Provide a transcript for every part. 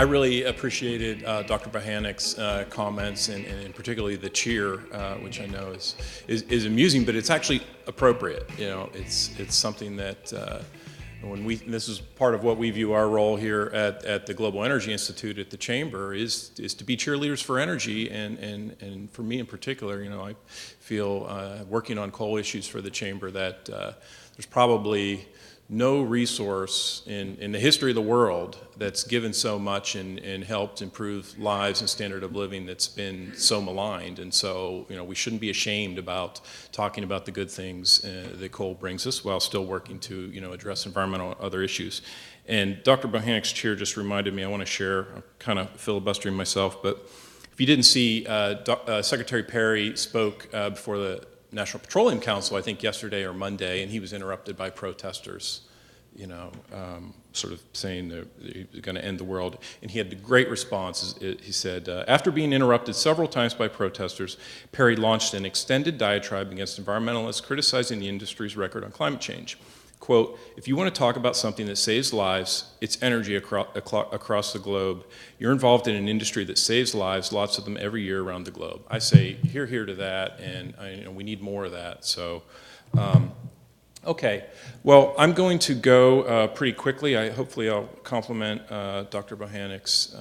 I really appreciated Dr. Bohanek's comments, and particularly the cheer, which I know is amusing, but it's actually appropriate. You know, it's something that this is part of what we view our role here at the Global Energy Institute at the Chamber is to be cheerleaders for energy, and for me in particular, you know, I feel working on coal issues for the Chamber that there's probably no resource in the history of the world that's given so much and helped improve lives and standard of living that's been so maligned. And so, you know, we shouldn't be ashamed about talking about the good things that coal brings us while still working to, you know, address environmental and other issues. And Dr. Bohanek's cheer just reminded me, I want to share, I'm kind of filibustering myself, but if you didn't see, Secretary Perry spoke before the National Petroleum Council, I think yesterday or Monday, and he was interrupted by protesters, you know, sort of saying that he was going to end the world. And he had a great response. He said, after being interrupted several times by protesters, Perry launched an extended diatribe against environmentalists criticizing the industry's record on climate change. Quote, if you want to talk about something that saves lives, it's energy across the globe. You're involved in an industry that saves lives, lots of them every year around the globe. I say, hear to that, and you know, we need more of that. So, okay. Well, I'm going to go pretty quickly. Hopefully I'll compliment Dr. Bohanek's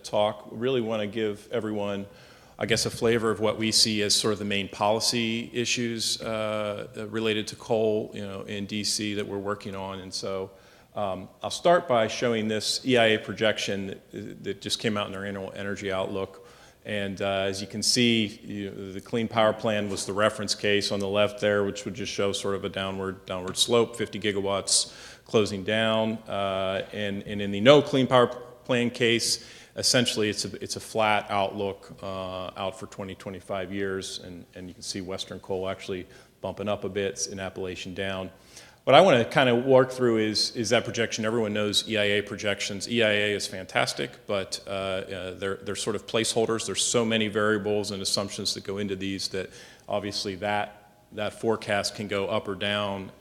talk. Really want to give everyone, I guess, a flavor of what we see as sort of the main policy issues related to coal, you know, in DC that we're working on. And so I'll start by showing this EIA projection that just came out in their annual energy outlook. And as you can see, the Clean Power Plan was the reference case on the left there, which would just show sort of a downward slope, 50 gigawatts closing down. And in the no Clean Power Plan case, essentially, it's a flat outlook out for 20-25 years, and you can see Western coal actually bumping up a bit and Appalachian down. What I want to kind of work through is that projection. Everyone knows EIA projections. EIA is fantastic, but they're sort of placeholders. There's so many variables and assumptions that go into these that obviously that forecast can go up or down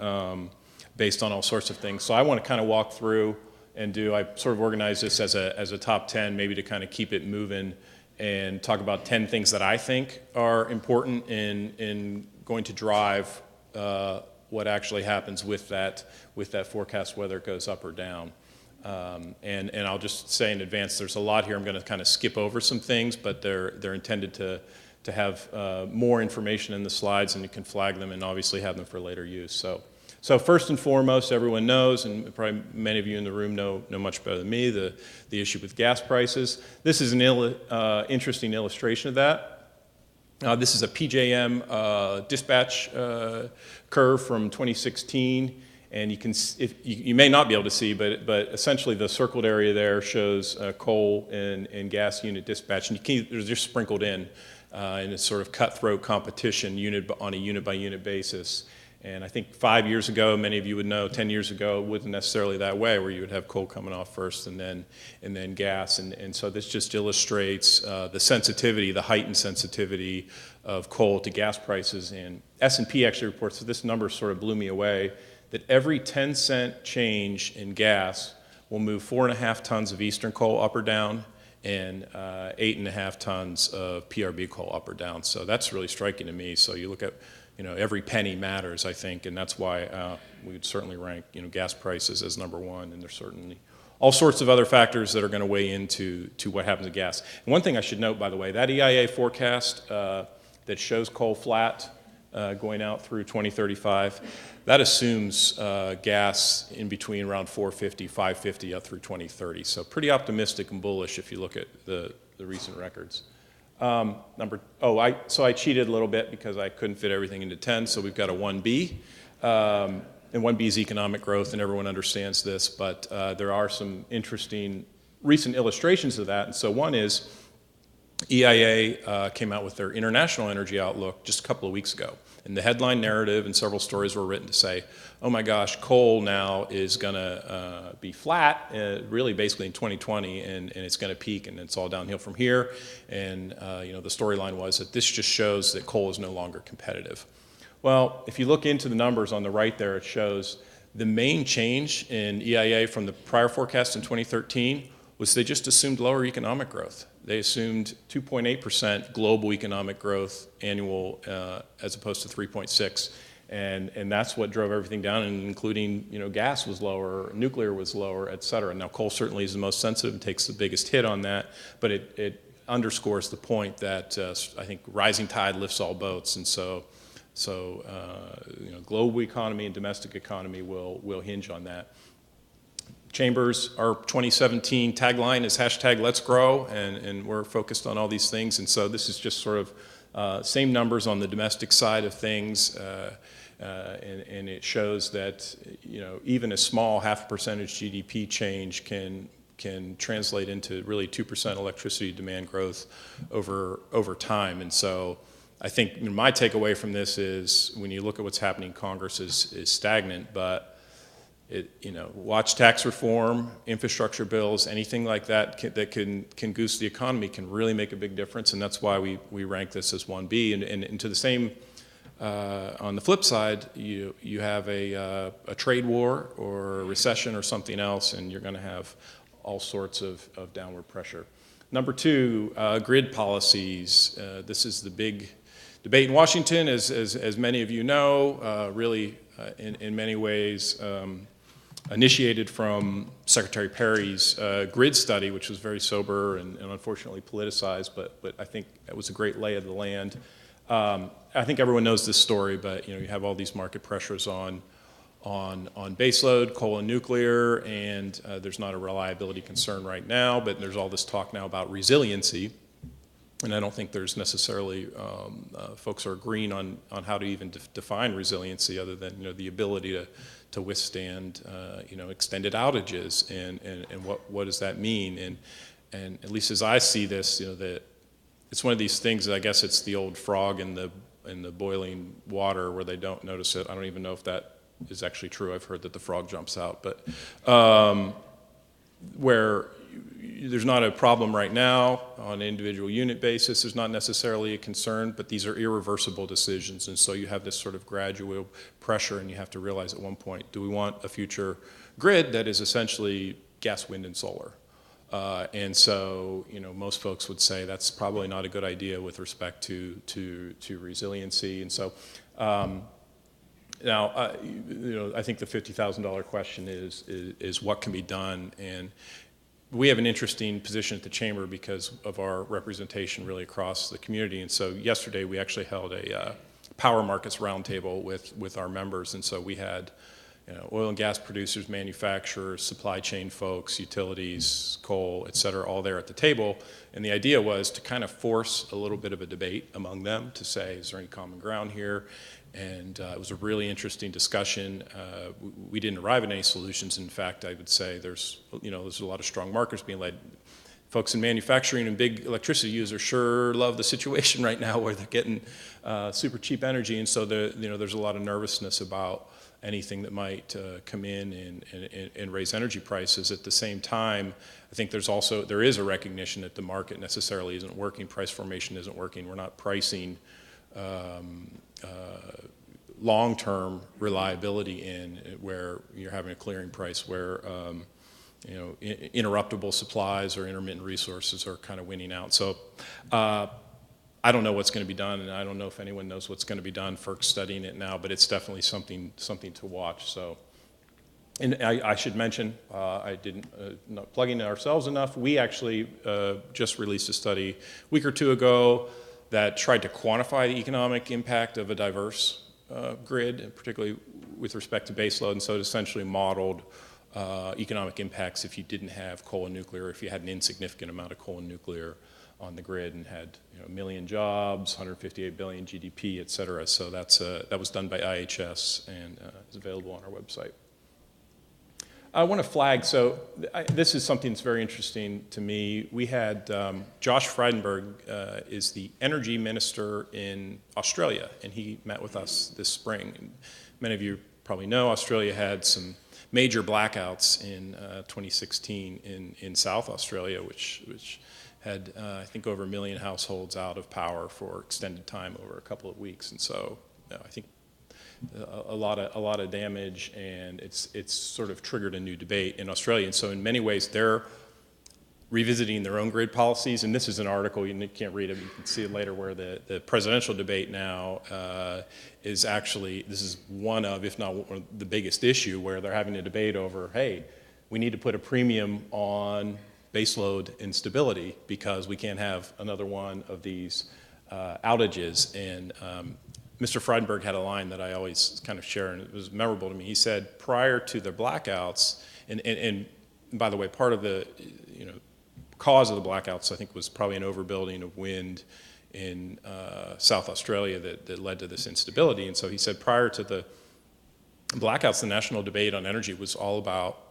based on all sorts of things. So I want to kind of walk through and I sort of organize this as a top 10, maybe to kind of keep it moving, and talk about 10 things that I think are important in going to drive what actually happens with that forecast, whether it goes up or down. And I'll just say in advance, there's a lot here. I'm going to kind of skip over some things, but they're intended to have more information in the slides, and you can flag them and obviously have them for later use. So first and foremost, everyone knows, and probably many of you in the room know much better than me, the issue with gas prices. This is an interesting illustration of that. This is a PJM dispatch curve from 2016, and you may not be able to see, but essentially the circled area there shows coal and gas unit dispatch, and they're just sprinkled in a sort of cutthroat competition on a unit-by-unit basis. And I think 5 years ago, many of you would know, 10 years ago, it wasn't necessarily that way, where you would have coal coming off first and then gas. And so this just illustrates the sensitivity, the heightened sensitivity of coal to gas prices. And S&P actually reports, so this number sort of blew me away, that every 10-cent change in gas will move 4.5 tons of eastern coal up or down, and 8.5 tons of PRB coal up or down. So that's really striking to me. So you look at, you know, every penny matters, I think, and that's why we would certainly rank, you know, gas prices as number one, and there's certainly all sorts of other factors that are going to weigh into what happens to gas. And one thing I should note, by the way, that EIA forecast that shows coal flat going out through 2035, that assumes gas in between around 450, 550 up through 2030. So pretty optimistic and bullish if you look at the recent records. So I cheated a little bit because I couldn't fit everything into 10, so we've got a 1B. And 1B is economic growth, and everyone understands this, but there are some interesting recent illustrations of that. And so one is EIA came out with their International Energy Outlook just a couple of weeks ago. And the headline narrative and several stories were written to say, oh my gosh, coal now is going to be flat, really basically in 2020, and it's going to peak, and it's all downhill from here. And you know, the storyline was that this just shows that coal is no longer competitive. Well, if you look into the numbers on the right there, it shows the main change in EIA from the prior forecast in 2013 was they just assumed lower economic growth. They assumed 2.8% global economic growth annual as opposed to 3.6. And that's what drove everything down, and including, gas was lower, nuclear was lower, et cetera. Now, coal certainly is the most sensitive and takes the biggest hit on that, but it underscores the point that I think rising tide lifts all boats, and so global economy and domestic economy will hinge on that. Chambers, our 2017 tagline is #Let's Grow, and we're focused on all these things, and so this is just sort of same numbers on the domestic side of things. And it shows that even a small 0.5% GDP change can translate into really 2% electricity demand growth over time. And so I think my takeaway from this is when you look at what's happening, Congress is stagnant, but watch tax reform, infrastructure bills, anything like that that can goose the economy can really make a big difference, and that's why we rank this as 1B. And to the same. On the flip side, you have a trade war or a recession or something else, and you're going to have all sorts of downward pressure. Number 2, grid policies. This is the big debate in Washington, as many of you know, really in many ways initiated from Secretary Perry's grid study, which was very sober and unfortunately politicized, but I think that was a great lay of the land. I think everyone knows this story, but you have all these market pressures on baseload, coal and nuclear, and there's not a reliability concern right now, but there's all this talk now about resiliency, and I don't think there's necessarily folks are agreeing on how to even define resiliency other than the ability to withstand extended outages, and what does that mean, and at least as I see this, that it's one of these things that I guess it's the old frog in the boiling water where they don't notice it. I don't even know if that is actually true. I've heard that the frog jumps out, but where there's not a problem right now on an individual unit basis, there's not necessarily a concern, but these are irreversible decisions, and so you have this sort of gradual pressure, and you have to realize at one point, do we want a future grid that is essentially gas, wind, and solar? And so, most folks would say that's probably not a good idea with respect to resiliency. And so, now, I think the $50,000 question is what can be done, and we have an interesting position at the Chamber because of our representation really across the community. And so, yesterday we actually held a power markets roundtable with our members, and so we had. Oil and gas producers, manufacturers, supply chain folks, utilities, coal, et cetera, all there at the table. And the idea was to kind of force a little bit of a debate among them to say, is there any common ground here? And it was a really interesting discussion. We didn't arrive at any solutions. In fact, I would say there's a lot of strong markers being led. Folks in manufacturing and big electricity users sure love the situation right now where they're getting super cheap energy. And so there's a lot of nervousness about anything that might come in and raise energy prices. At the same time, I think there is a recognition that the market necessarily isn't working, price formation isn't working. We're not pricing long-term reliability in where you're having a clearing price where interruptible supplies or intermittent resources are kind of winning out. So I don't know what's going to be done, and I don't know if anyone knows what's going to be done. FERC's studying it now, but it's definitely something to watch. So, and I should mention, I didn't not plugging ourselves enough. We actually just released a study a week or two ago that tried to quantify the economic impact of a diverse grid, and particularly with respect to baseload. And so it essentially modeled economic impacts if you didn't have coal and nuclear, if you had an insignificant amount of coal and nuclear on the grid and had 1 million jobs, 158 billion GDP, et cetera. So that was done by IHS and is available on our website. I want to flag, so this is something that's very interesting to me. We had Josh Frydenberg is the energy minister in Australia, and he met with us this spring. And many of you probably know Australia had some major blackouts in 2016 in South Australia, which had, I think, over 1 million households out of power for extended time over a couple of weeks. And so I think a lot of damage, and it's sort of triggered a new debate in Australia. And so in many ways, their revisiting their own grid policies. And this is an article, you can't read it, but you can see it later, where the presidential debate now is actually, this is one of, if not one of the biggest issue, where they're having a debate over, hey, we need to put a premium on baseload instability because we can't have another one of these outages. And Mr. Friedenberg had a line that I always kind of share, and it was memorable to me. He said, prior to the blackouts, and by the way, part of the cause of the blackouts, I think, was probably an overbuilding of wind in South Australia that led to this instability. And so he said, prior to the blackouts, the national debate on energy was all about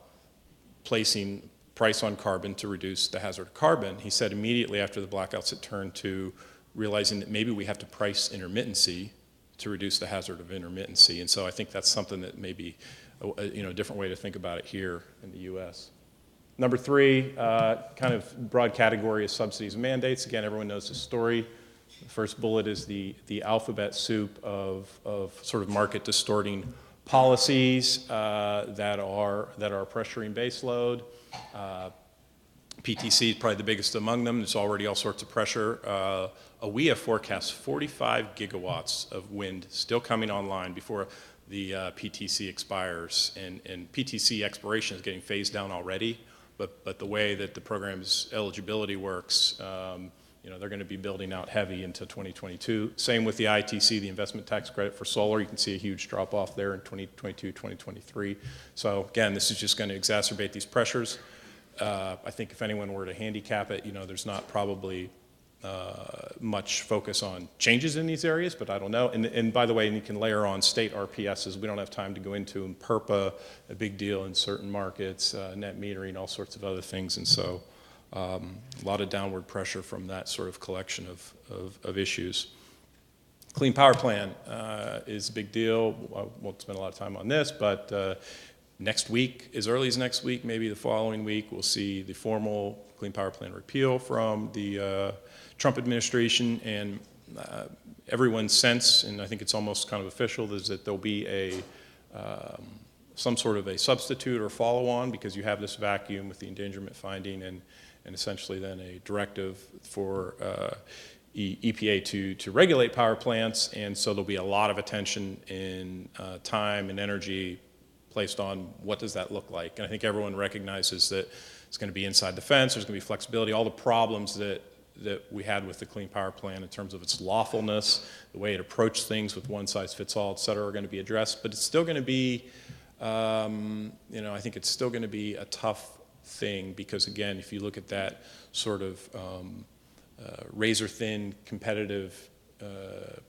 placing price on carbon to reduce the hazard of carbon. He said immediately after the blackouts, it turned to realizing that maybe we have to price intermittency to reduce the hazard of intermittency. And so I think that's something that may be a different way to think about it here in the U.S. Number three, kind of broad category is subsidies and mandates. Again, everyone knows the story. The first bullet is the alphabet soup of sort of market distorting policies that are pressuring baseload. PTC is probably the biggest among them. There's already all sorts of pressure. AWEA forecasts 45 gigawatts of wind still coming online before the PTC expires, and PTC expiration is getting phased down already. But the way that the program's eligibility works, they're going to be building out heavy into 2022. Same with the ITC, the investment tax credit for solar. You can see a huge drop off there in 2022, 2023. So again, this is just going to exacerbate these pressures. I think if anyone were to handicap it, there's not probably much focus on changes in these areas, but I don't know. And by the way, you can layer on state RPSs. We don't have time to go into them. PERPA, a big deal in certain markets, net metering, all sorts of other things. And so a lot of downward pressure from that sort of collection of issues. Clean Power Plan is a big deal. I won't spend a lot of time on this, but next week, as early as next week, maybe the following week, we'll see the formal Clean Power Plan repeal from the Trump administration, and everyone's sense, and I think it's almost kind of official, is that there'll be some sort of a substitute or follow-on, because you have this vacuum with the endangerment finding and essentially then a directive for EPA to regulate power plants, and so there'll be a lot of attention in time and energy placed on what does that look like. And I think everyone recognizes that it's going to be inside the fence, there's going to be flexibility, all the problems that we had with the Clean Power Plan in terms of its lawfulness, the way it approached things with one size fits all, et cetera, are going to be addressed. But it's still going to be, I think it's still going to be a tough thing, because again, if you look at that sort of razor-thin competitive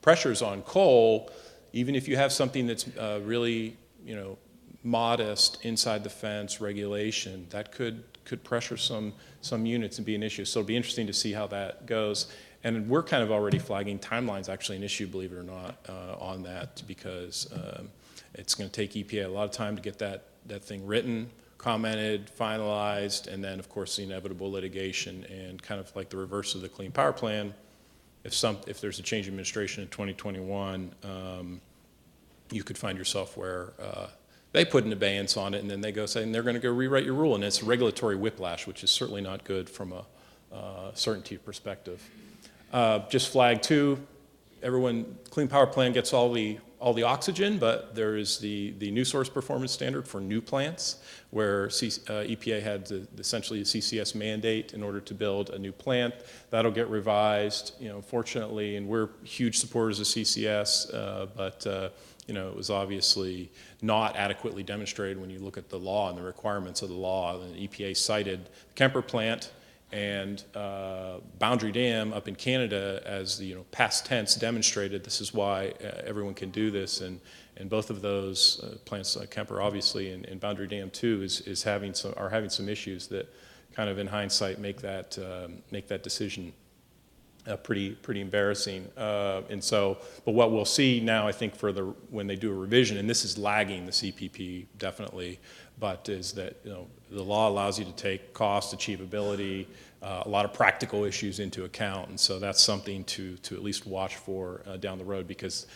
pressures on coal, even if you have something that's really, modest inside the fence regulation, that could pressure some units and be an issue. So it'll be interesting to see how that goes. And we're kind of already flagging timeline's actually an issue, believe it or not, on that, because it's going to take EPA a lot of time to get that thing written, commented, finalized, and then of course the inevitable litigation, and kind of like the reverse of the Clean Power Plan. If there's a change in administration in 2021, you could find yourself where they put an abeyance on it, and then they go saying they're going to go rewrite your rule, and it's regulatory whiplash, which is certainly not good from a certainty perspective. Just flag too, Clean Power Plan gets all the oxygen, but there is the new source performance standard for new plants, where EPA had essentially a CCS mandate in order to build a new plant. That'll get revised, fortunately, and we're huge supporters of CCS, but it was obviously not adequately demonstrated when you look at the law and the requirements of the law. And the EPA cited the Kemper plant and Boundary Dam up in Canada as the past tense demonstrated this is why everyone can do this, and both of those plants, Kemper obviously and Boundary Dam too, are having some issues that kind of in hindsight make that decision pretty embarrassing. And so, but what we'll see now, I think, when they do a revision, and this is lagging the CPP definitely, but is that the law allows you to take cost, achievability, a lot of practical issues into account, and so that's something to at least watch for down the road, because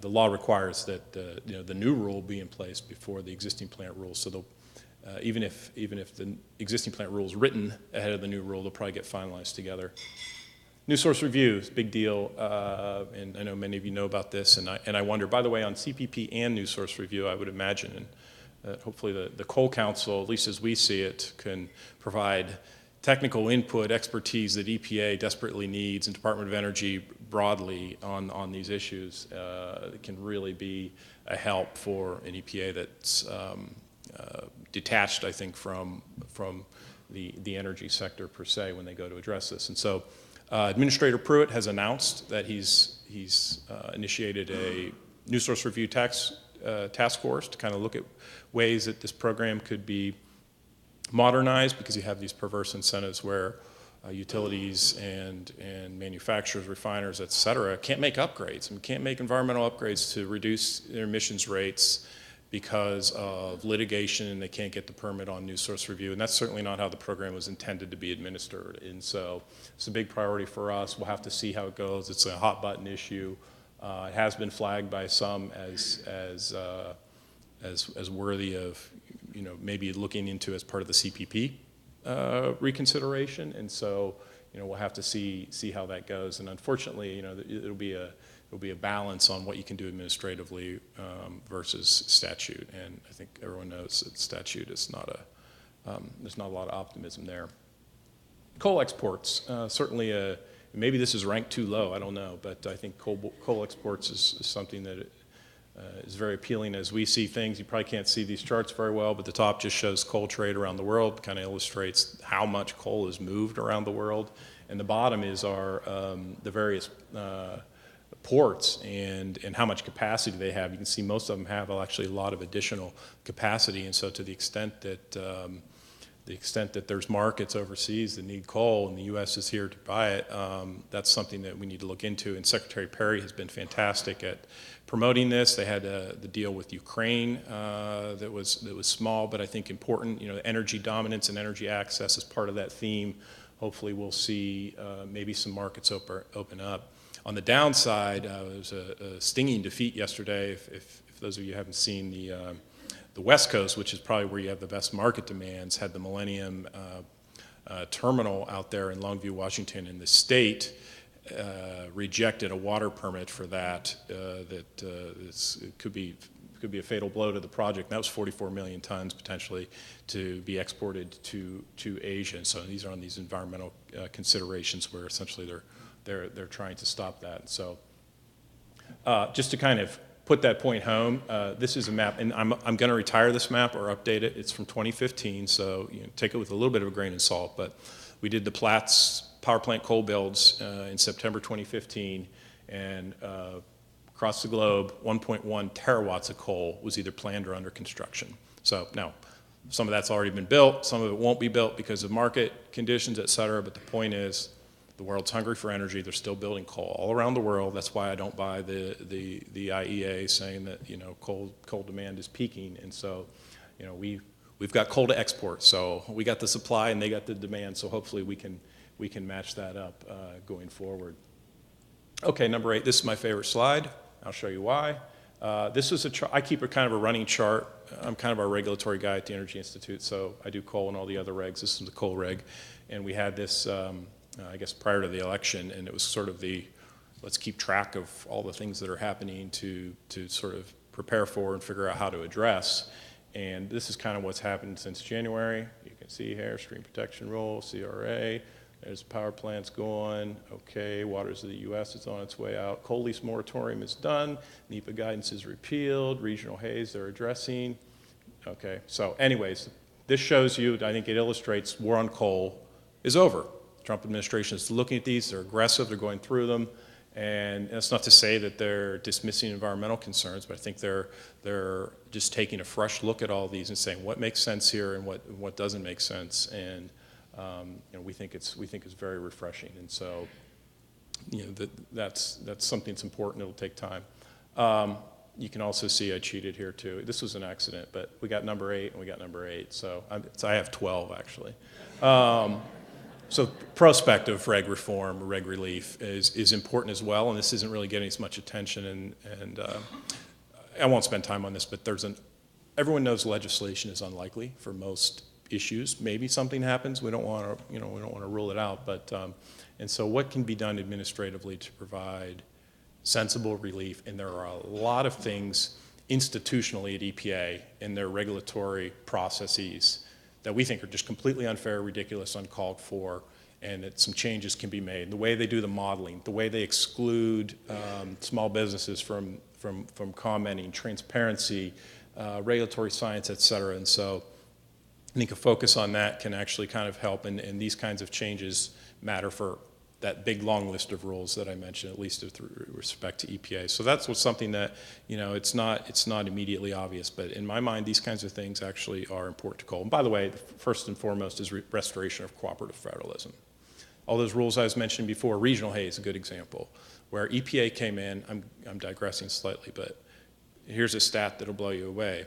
the law requires that the new rule be in place before the existing plant rules. So even if the existing plant rule is written ahead of the new rule, they'll probably get finalized together. New source review is a big deal, and I know many of you know about this, and I wonder, by the way, on CPP and new source review, I would imagine, and hopefully the Coal Council, at least as we see it, can provide technical input, expertise that EPA desperately needs, and Department of Energy broadly on these issues. It can really be a help for an EPA that's detached, I think, from the energy sector per se when they go to address this. And so Administrator Pruitt has announced that he's initiated a new source review task force to kind of look at ways that this program could be modernized, because you have these perverse incentives where utilities and manufacturers, refiners, et cetera, can't make upgrades and can't make environmental upgrades to reduce their emissions rates because of litigation, and they can't get the permit on new source review. And that's certainly not how the program was intended to be administered. And so it's a big priority for us. We'll have to see how it goes. It's a hot button issue. It has been flagged by some as worthy of, maybe looking into as part of the CPP reconsideration. And so, we'll have to see how that goes. And unfortunately, it'll be a balance on what you can do administratively versus statute. And I think everyone knows that statute is not there's not a lot of optimism there. Coal exports, certainly maybe this is ranked too low, I don't know, but I think coal exports is something that is very appealing as we see things. You probably can't see these charts very well, but the top just shows coal trade around the world, kind of illustrates how much coal is moved around the world. And the bottom is the various ports and how much capacity they have. You can see most of them have actually a lot of additional capacity, and so to the extent that there's markets overseas that need coal and the U.S. is here to buy it, that's something that we need to look into. And Secretary Perry has been fantastic at promoting this. They had the deal with Ukraine that was small, but I think important. Energy dominance and energy access is part of that theme. Hopefully, we'll see maybe some markets open up. On the downside, there was a stinging defeat yesterday. If those of you haven't seen the West Coast, which is probably where you have the best market demands, had the Millennium terminal out there in Longview, Washington, and the state rejected a water permit for that. It could be a fatal blow to the project. That was 44 million tons potentially to be exported to Asia. And so these are on these environmental considerations where essentially they're trying to stop that. So just to kind of put that point home, this is a map, and I'm going to retire this map or update it. It's from 2015, so take it with a little bit of a grain of salt. But we did the Platts power plant coal builds in September 2015, and across the globe, 1.1 terawatts of coal was either planned or under construction. So now, some of that's already been built, some of it won't be built because of market conditions, et cetera, but the point is, the world's hungry for energy. They're still building coal all around the world. That's why I don't buy the IEA saying that coal demand is peaking. And so, we've got coal to export. So we got the supply and they got the demand. So hopefully we can match that up going forward. Okay, number 8. This is my favorite slide. I'll show you why. This is I keep a kind of a running chart. I'm kind of our regulatory guy at the Energy Institute, so I do coal and all the other regs. This is the coal reg, and we had this. I guess prior to the election, and it was sort of let's keep track of all the things that are happening to sort of prepare for and figure out how to address. And this is kind of what's happened since January. You can see here, stream protection rule, CRA, there's power plants going, okay, waters of the U.S. is on its way out. Coal lease moratorium is done, NEPA guidance is repealed, regional haze they're addressing. Okay, so anyways, this shows you, I think it illustrates war on coal is over. Trump administration is looking at these, they're aggressive, they're going through them, and that's not to say that they're dismissing environmental concerns, but I think they're just taking a fresh look at all these and saying what makes sense here and what doesn't make sense, and we think it's very refreshing, and so that's something that's important. It'll take time. You can also see I cheated here too. This was an accident, but we got number 8 and we got number 8, so I have 12 actually. So prospective reg reform, reg relief is important as well, and this isn't really getting as much attention, and I won't spend time on this, but there's everyone knows legislation is unlikely for most issues. Maybe something happens. We don't want to, we don't want to rule it out. But and so, what can be done administratively to provide sensible relief? And there are a lot of things institutionally at EPA in their regulatory processes that we think are just completely unfair, ridiculous, uncalled for, and that some changes can be made. The way they do the modeling, the way they exclude small businesses from commenting, transparency, regulatory science, et cetera. And so I think a focus on that can actually kind of help, and these kinds of changes matter for that big long list of rules that I mentioned, at least with respect to EPA. So that's what's something that, it's not immediately obvious, but in my mind, these kinds of things actually are important to coal. And by the way, first and foremost is restoration of cooperative federalism. All those rules I was mentioning before, regional hay is a good example, where EPA came in, I'm digressing slightly, but here's a stat that'll blow you away.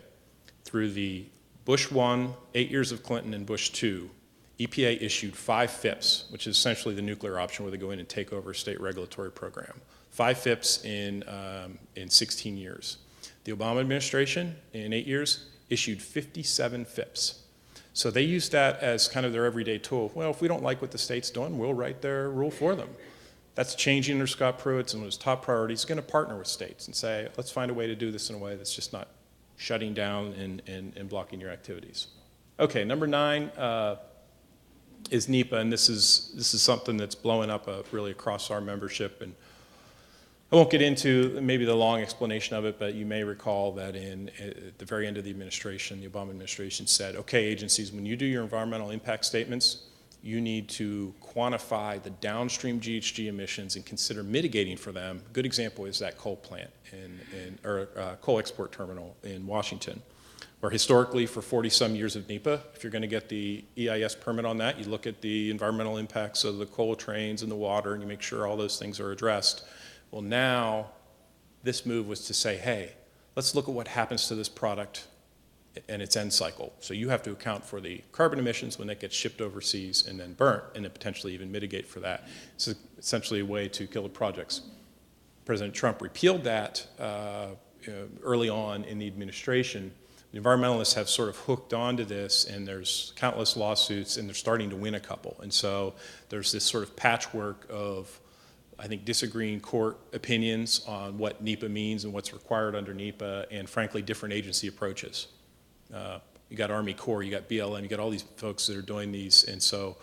Through the Bush 1, 8 years of Clinton, and Bush 2, EPA issued 5 FIPS, which is essentially the nuclear option where they go in and take over a state regulatory program. 5 FIPS in 16 years. The Obama administration, in 8 years, issued 57 FIPS. So they used that as kind of their everyday tool. Well, if we don't like what the state's doing, we'll write their rule for them. That's changing under Scott Pruitt's, and one of his top priorities is going to partner with states and say, let's find a way to do this in a way that's just not shutting down and blocking your activities. Okay, number 9 is NEPA, and this is something that's blowing up really across our membership. And I won't get into maybe the long explanation of it, but you may recall that at the very end of the administration, the Obama administration said, okay, agencies, when you do your environmental impact statements, you need to quantify the downstream GHG emissions and consider mitigating for them. A good example is that coal plant or coal export terminal in Washington, where historically for 40-some years of NEPA, if you're going to get the EIS permit on that, you look at the environmental impacts of the coal trains and the water, and you make sure all those things are addressed. Well, now this move was to say, hey, let's look at what happens to this product and its end cycle. So you have to account for the carbon emissions when it gets shipped overseas and then burnt, and then potentially even mitigate for that. It's essentially a way to kill the projects. President Trump repealed that early on in the administration. The environmentalists have sort of hooked onto this, and there's countless lawsuits, and they're starting to win a couple. And so there's this sort of patchwork of, I think, disagreeing court opinions on what NEPA means and what's required under NEPA, and frankly, different agency approaches. You got Army Corps, you got BLM, you got all these folks that are doing these, and so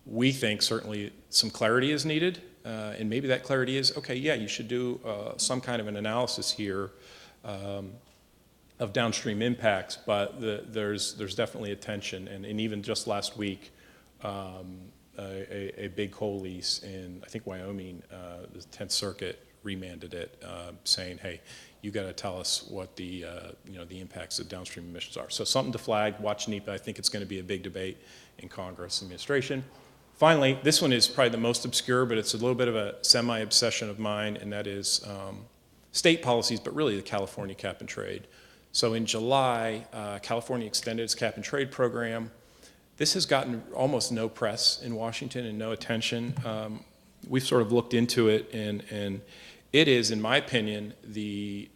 we think certainly some clarity is needed, and maybe that clarity is, okay, yeah, you should do some kind of an analysis here of downstream impacts, but there's definitely a tension, and even just last week, a big coal lease in, I think, Wyoming, the 10th Circuit remanded it, saying, hey, you got to tell us what the impacts of downstream emissions are. So something to flag, watch NEPA. I think it's going to be a big debate in Congress administration. Finally, this one is probably the most obscure, but it's a little bit of a semi-obsession of mine, and that is state policies, but really the California cap and trade. So in July, California extended its cap and trade program. This has gotten almost no press in Washington and no attention. We've sort of looked into it, and it is, in my opinion, the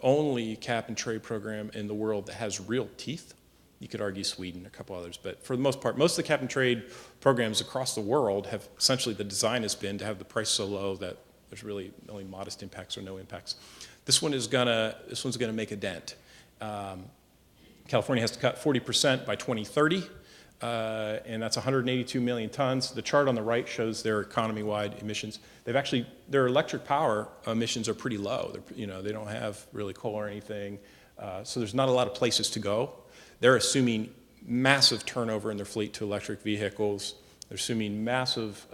only cap and trade program in the world that has real teeth. You could argue Sweden, a couple others, but for the most part, most of the cap and trade programs across the world have essentially, the design has been to have the price so low that there's really only modest impacts or no impacts. This one's gonna make a dent. California has to cut 40% by 2030. And that's 182 million tons. The chart on the right shows their economy-wide emissions. Their electric power emissions are pretty low. They don't have really coal or anything, so there's not a lot of places to go. They're assuming massive turnover in their fleet to electric vehicles. They're assuming massive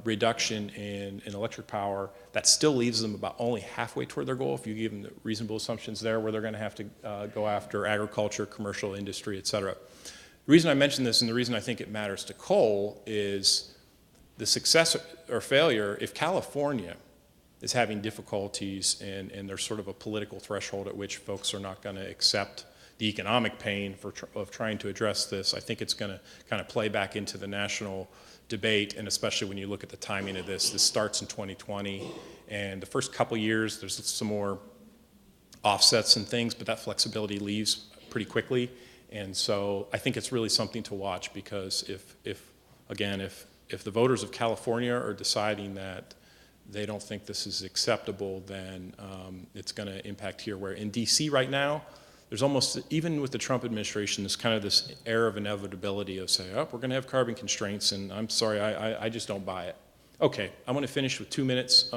reduction in electric power. That still leaves them about only halfway toward their goal if you give them the reasonable assumptions there, where they're going to have to go after agriculture, commercial industry, et cetera. The reason I mention this, and the reason I think it matters to coal, is the success or failure. If California is having difficulties and there's sort of a political threshold at which folks are not going to accept the economic pain of trying to address this, I think it's going to kind of play back into the national debate, and especially when you look at the timing of this. This starts in 2020, and the first couple years there's some more offsets and things, but that flexibility leaves pretty quickly. And so I think it's really something to watch, because if the voters of California are deciding that they don't think this is acceptable, then it's going to impact here. Where in DC right now, there's almost, even with the Trump administration, there's kind of this air of inevitability of saying, oh, we're going to have carbon constraints, and I'm sorry, I just don't buy it. Okay, I'm going to finish with 2 minutes,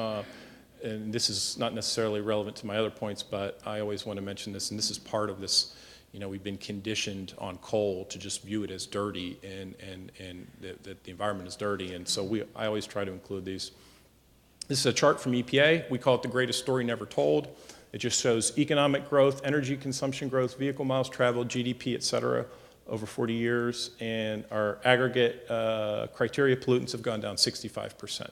and this is not necessarily relevant to my other points, but I always want to mention this, and this is part of this. You know, we've been conditioned on coal to just view it as dirty, and that the environment is dirty, and so I always try to include these. This is a chart from EPA. We call it the greatest story never told. It just shows economic growth, energy consumption growth, vehicle miles traveled, GDP, et cetera, over 40 years, and our aggregate criteria pollutants have gone down 65%.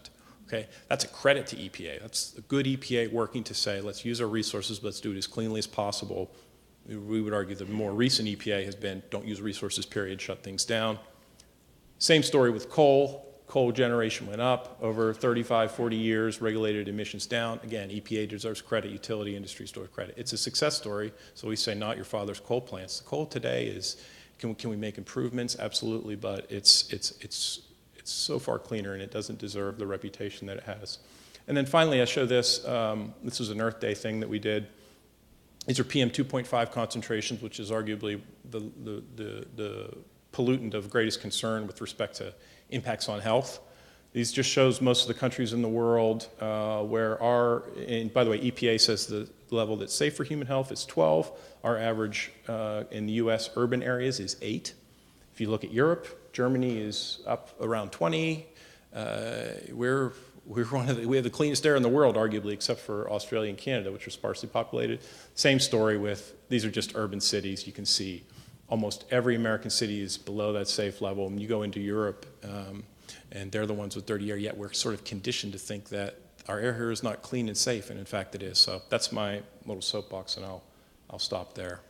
Okay, that's a credit to EPA. That's a good EPA working to say, let's use our resources, but let's do it as cleanly as possible. We would argue the more recent EPA has been, don't use resources, period, shut things down. Same story with coal. Coal generation went up over 35, 40 years, regulated emissions down. Again, EPA deserves credit, utility industry deserves credit. It's a success story, so we say not your father's coal plants. The coal today is, can we make improvements? Absolutely, but it's so far cleaner, and it doesn't deserve the reputation that it has. And then finally, I show this. This was an Earth Day thing that we did. These are PM 2.5 concentrations, which is arguably the pollutant of greatest concern with respect to impacts on health. These just shows most of the countries in the world where and by the way, EPA says the level that's safe for human health is 12. Our average in the US urban areas is 8. If you look at Europe, Germany is up around 20. We have the cleanest air in the world, arguably, except for Australia and Canada, which are sparsely populated. Same story with, these are just urban cities. You can see almost every American city is below that safe level. And you go into Europe, and they're the ones with dirty air, yet we're sort of conditioned to think that our air here is not clean and safe, and in fact it is. So that's my little soapbox, and I'll stop there.